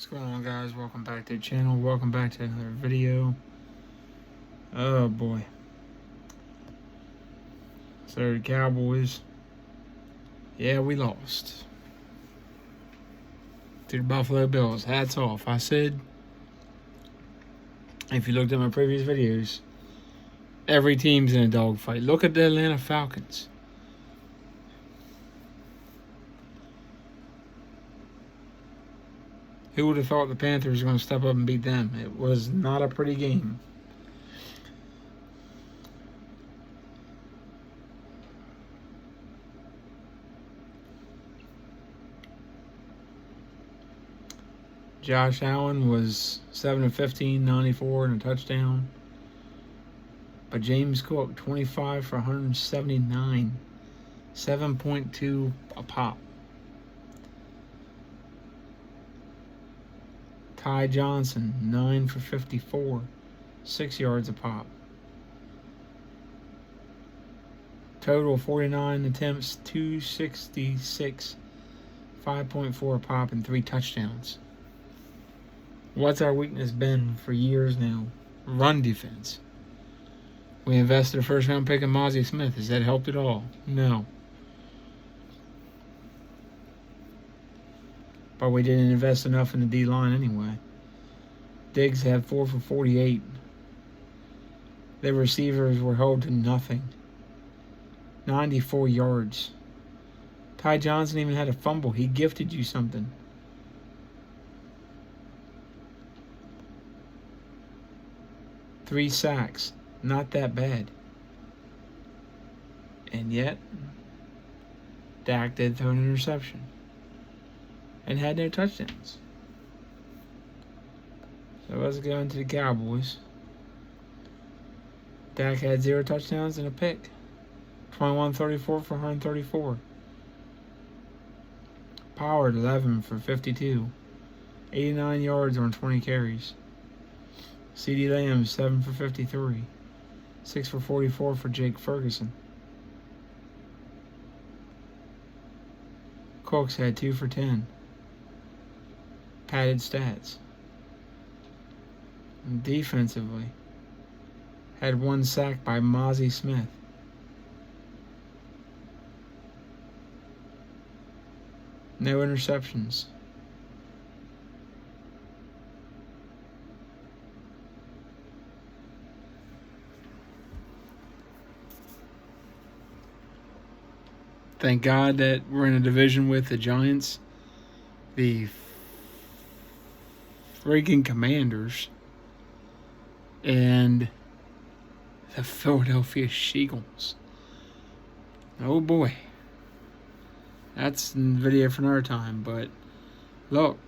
What's going on, guys? Welcome back to the channel. Welcome back to another video. Oh boy. So the Cowboys, yeah, we lost to the Buffalo Bills. Hats off. I said, if you looked at my previous videos, every team's in a dogfight. Look at the Atlanta Falcons. Who would have thought the Panthers were going to step up and beat them? It was not a pretty game. Josh Allen was 7 of 15, 94 and a touchdown. But James Cook, 25 for 179, 7.2 a pop. Ty Johnson, 9 for 54, 6 yards a pop. Total 49 attempts, 266, 5.4 a pop, and 3 touchdowns. What's our weakness been for years now? Run defense. We invested a first-round pick in Mozzie Smith. Has that helped at all? No. But we didn't invest enough in the D-line anyway. Diggs had 4 for 48. The receivers were held to nothing. 94 yards. Ty Johnson even had a fumble. He gifted you something. Three sacks. Not that bad. And yet, Dak did throw an interception and had no touchdowns. So let's go into the Cowboys. Dak had 0 touchdowns and a pick. 21-34 for 134. Pollard 11 for 52. 89 yards on 20 carries. CeeDee Lamb 7 for 53. 6 for 44 for Jake Ferguson. Cooks had 2 for 10. Padded stats. And defensively, had 1 sack by Mozzie Smith. No interceptions. Thank God that we're in a division with the Giants, the freaking Commanders, and the Philadelphia Eagles. Oh boy. That's a video for another time, but look.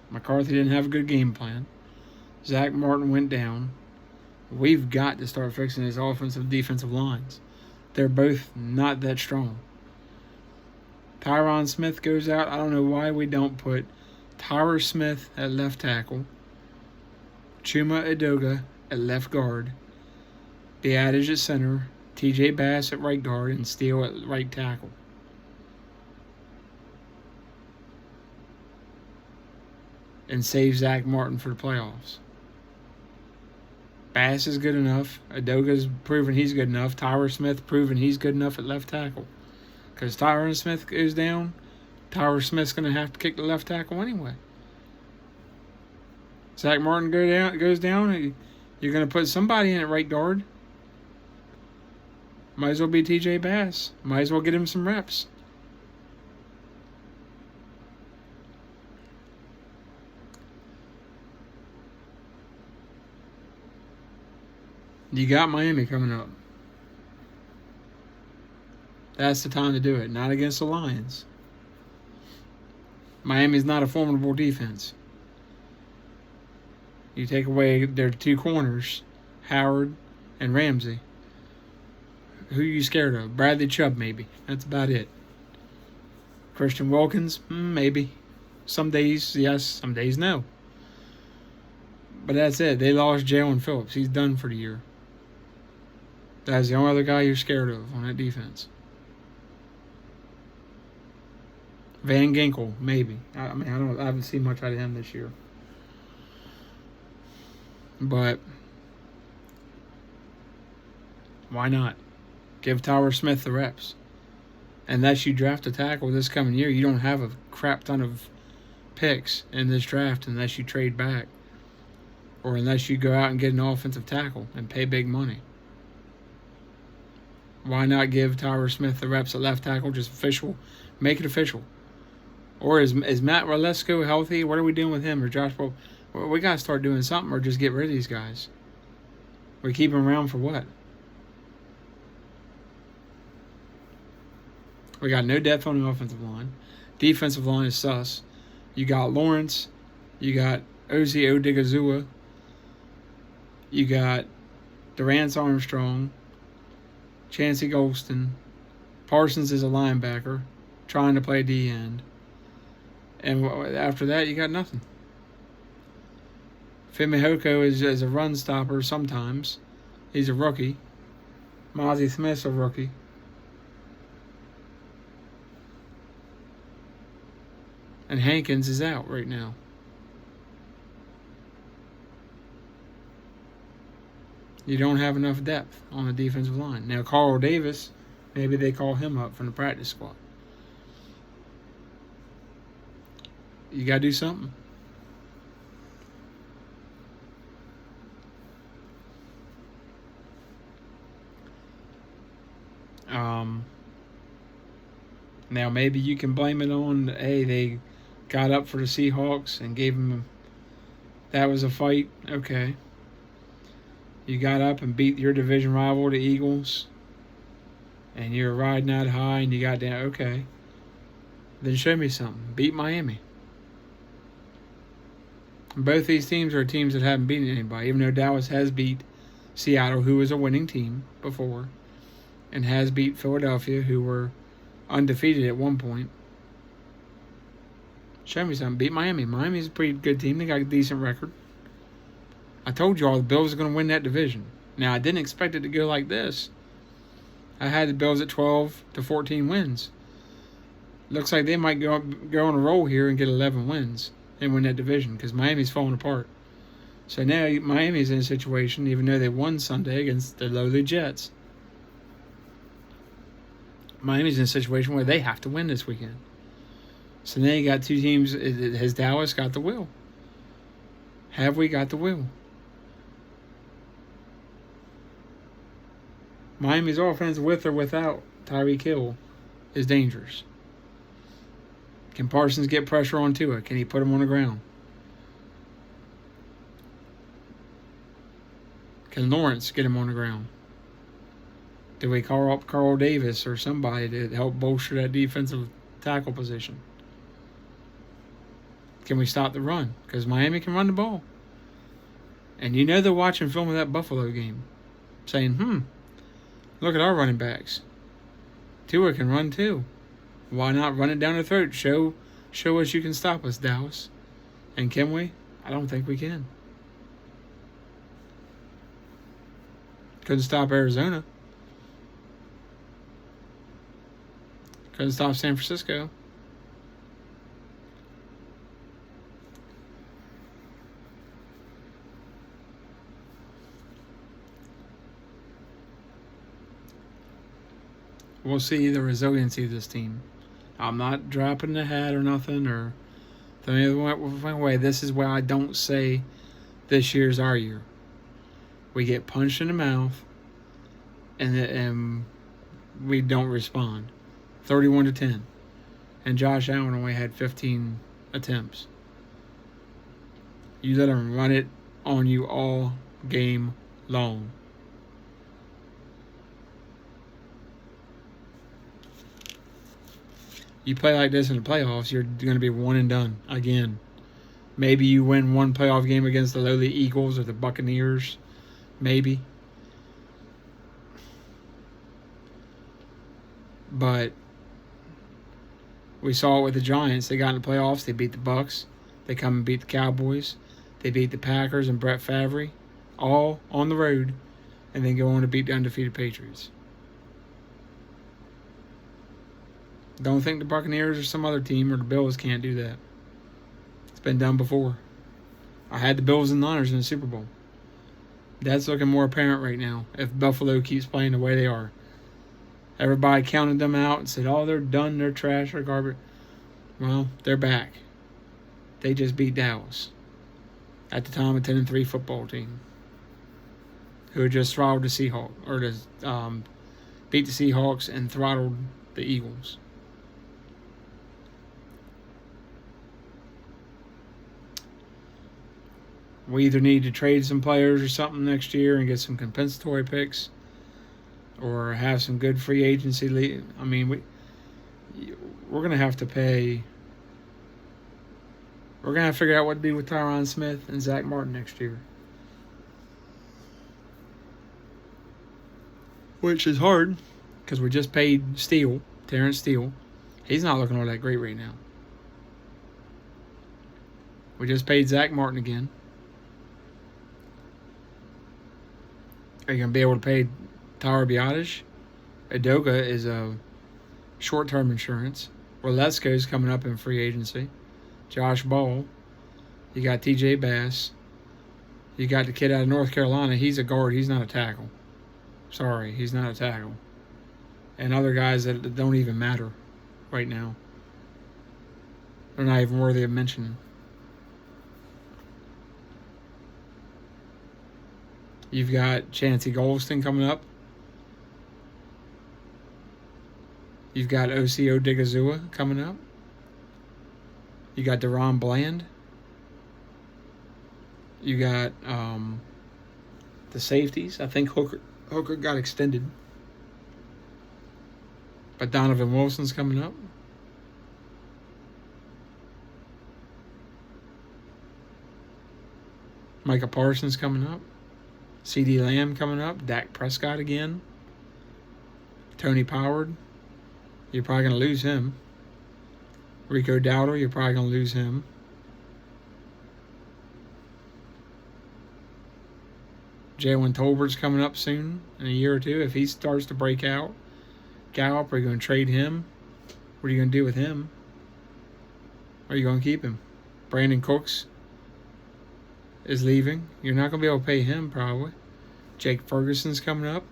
McCarthy didn't have a good game plan. Zach Martin went down. We've got to start fixing his offensive defensive lines. They're both not that strong. Tyron Smith goes out. I don't know why we don't put Tyler Smith at left tackle, Chuma Edoga at left guard, Beadage at center, TJ Bass at right guard, and Steele at right tackle. And save Zach Martin for the playoffs. Bass is good enough. Edoga's proven he's good enough. Tyler Smith proven he's good enough at left tackle. Because Tyron Smith goes down, Tyler Smith's going to have to kick the left tackle anyway. Zach Martin goes down, you're going to put somebody in at right guard. Might as well be TJ Bass. Might as well get him some reps. You got Miami coming up. That's the time to do it. Not against the Lions. Miami's not a formidable defense. You take away their 2 corners, Howard and Ramsey. Who are you scared of? Bradley Chubb, maybe. That's about it. Christian Wilkins, maybe. Some days, yes. Some days, no. But that's it. They lost Jalen Phillips. He's done for the year. That's the only other guy you're scared of on that defense. Van Ginkel, maybe. I mean, I haven't seen much out of him this year. But why not? Give Tyler Smith the reps. Unless you draft a tackle this coming year, you don't have a crap ton of picks in this draft unless you trade back. Or unless you go out and get an offensive tackle and pay big money. Why not give Tyler Smith the reps at left tackle? Just official. Make it official. Or is Matt Ralesko healthy? What are we doing with him? Or Josh Bo? We got to start doing something or just get rid of these guys. We keep them around for what? We got no depth on the offensive line. Defensive line is sus. You got Lawrence. You got Ozi Odigizua. You got Durance Armstrong. Chancey Golston. Parsons is a linebacker trying to play D end. And after that, you got nothing. Femi Hoko is a run stopper sometimes. He's a rookie. Mozzie Smith's a rookie. And Hankins is out right now. You don't have enough depth on the defensive line. Now, Carl Davis, maybe they call him up from the practice squad. You got to do something. Now, maybe you can blame it on, hey, they got up for the Seahawks and gave them, that was a fight. Okay. You got up and beat your division rival, the Eagles, and you're riding out high and you got down. Okay. Then show me something. Beat Miami. Both these teams are teams that haven't beaten anybody, even though Dallas has beat Seattle, who was a winning team before, and has beat Philadelphia, who were undefeated at one point. Show me something. Beat Miami. Miami's a pretty good team. They got a decent record. I told you all the Bills are going to win that division. Now, I didn't expect it to go like this. I had the Bills at 12 to 14 wins. Looks like they might go on a roll here and get 11 wins and win that division because Miami's falling apart. So now Miami's in a situation, even though they won Sunday against the lowly Jets, Miami's in a situation where they have to win this weekend. So now you got two teams. Has Dallas got the will? Have we got the will? Miami's offense, with or without Tyreek Hill, is dangerous. Can Parsons get pressure on Tua? Can he put him on the ground? Can Lawrence get him on the ground? Do we call up Carl Davis or somebody to help bolster that defensive tackle position? Can we stop the run? Because Miami can run the ball. And you know they're watching film of that Buffalo game, saying, look at our running backs. Tua can run too. Why not run it down the throat? Show us you can stop us, Dallas. And can we? I don't think we can. Couldn't stop Arizona. Couldn't stop San Francisco. We'll see the resiliency of this team. I'm not dropping the hat or nothing or the way. This is why I don't say this year's our year. We get punched in the mouth and we don't respond. 31-10. And Josh Allen only had 15 attempts. You let him run it on you all game long. You play like this in the playoffs, you're going to be one and done again. Maybe you win one playoff game against the lowly Eagles or the Buccaneers. Maybe. But we saw it with the Giants. They got in the playoffs. They beat the Bucs. They come and beat the Cowboys. They beat the Packers and Brett Favre, all on the road, and then go on to beat the undefeated Patriots. Don't think the Buccaneers or some other team or the Bills can't do that. It's been done before. I had the Bills and Niners in the Super Bowl. That's looking more apparent right now if Buffalo keeps playing the way they are. Everybody counted them out and said, oh, they're done, they're trash, they're garbage. Well, they're back. They just beat Dallas. At the time, a 10-3 football team. Who had just throttled the Seahawks, or beat the Seahawks and throttled the Eagles. We either need to trade some players or something next year and get some compensatory picks, or have some good free agency. I mean, we're going to have to pay. We're going to have to figure out what to do with Tyron Smith and Zach Martin next year. Which is hard, because we just paid Terrence Steele. He's not looking all that great right now. We just paid Zach Martin again. Are you going to be able to pay Tyler Biotish? Edoga is a short-term insurance. Orlesco's coming up in free agency. Josh Ball. You got TJ Bass. You got the kid out of North Carolina. He's a guard. He's not a tackle. Sorry, he's not a tackle. And other guys that don't even matter right now. They're not even worthy of mentioning. You've got Chancey Golston coming up. You've got Osio Digazua coming up. You got Deron Bland. You got the safeties. I think Hooker got extended. But Donovan Wilson's coming up. Micah Parsons coming up. CeeDee Lamb coming up. Dak Prescott again. Tony Pollard. You're probably going to lose him. Rico Dowdle, you're probably going to lose him. Jalen Tolbert's coming up soon, in a year or two. If he starts to break out, Gallup, are you going to trade him? What are you going to do with him? Are you going to keep him? Brandon Cooks is leaving. You're not going to be able to pay him, probably. Jake Ferguson's coming up.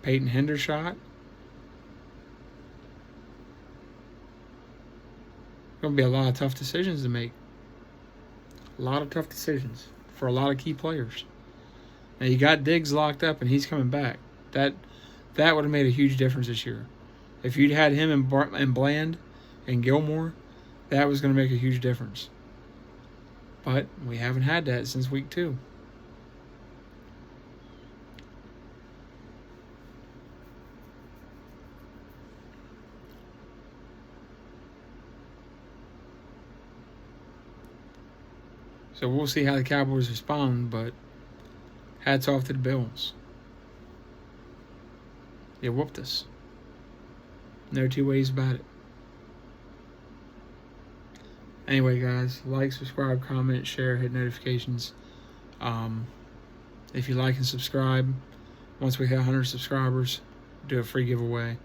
Peyton Hendershot. Going to be a lot of tough decisions to make. A lot of tough decisions for a lot of key players. Now, you got Diggs locked up, and he's coming back. That would have made a huge difference this year. If you'd had him and Bland and Gilmore, that was going to make a huge difference. But we haven't had that since week 2. So we'll see how the Cowboys respond, but hats off to the Bills. They whooped us. No two ways about it. Anyway, guys, like, subscribe, comment, share, hit notifications. If you like and subscribe, once we hit 100 subscribers, do a free giveaway.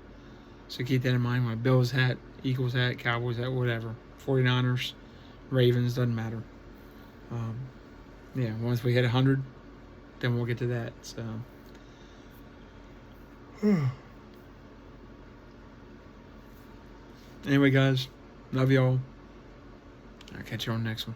So keep that in mind. My Bills hat, Eagles hat, Cowboys hat, whatever. 49ers, Ravens, doesn't matter. Yeah, once we hit 100, then we'll get to that. So, anyway, guys, love y'all. I'll catch you on the next one.